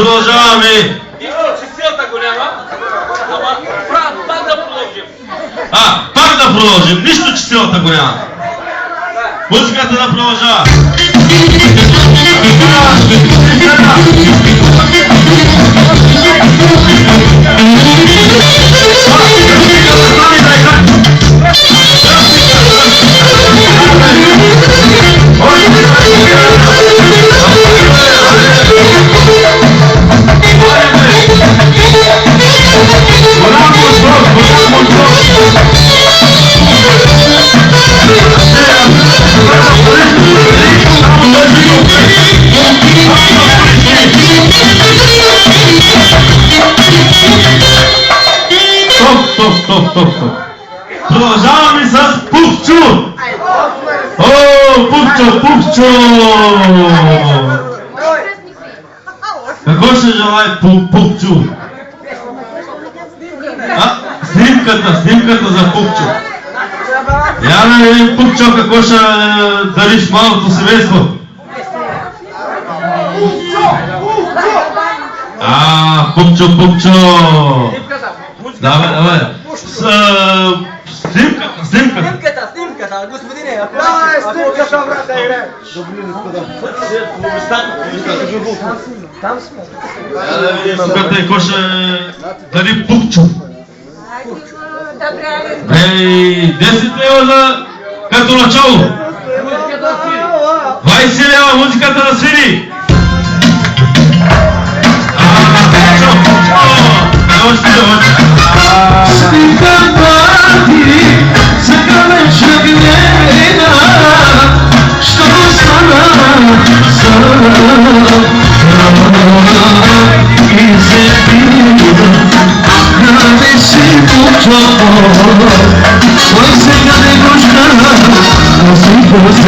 Продължаваме. Чистилата го няма, ама пак да продължим. Пак да продължим. Нищо чистилата го няма. Музиката да продължава. Стоп. Продължаваме с Пупчо! Пупчо! Какво ще желае Пупчо? Снимката за Пупчо. Я да видим Пупчо какво ще дариш малото семейство. Пупчо! Давай. Снимката, господине. Снимката, брате, игре. Там сме. Снимката и коша дали Пупчо. 10 лева за като начало. 20 лева музиката да свири.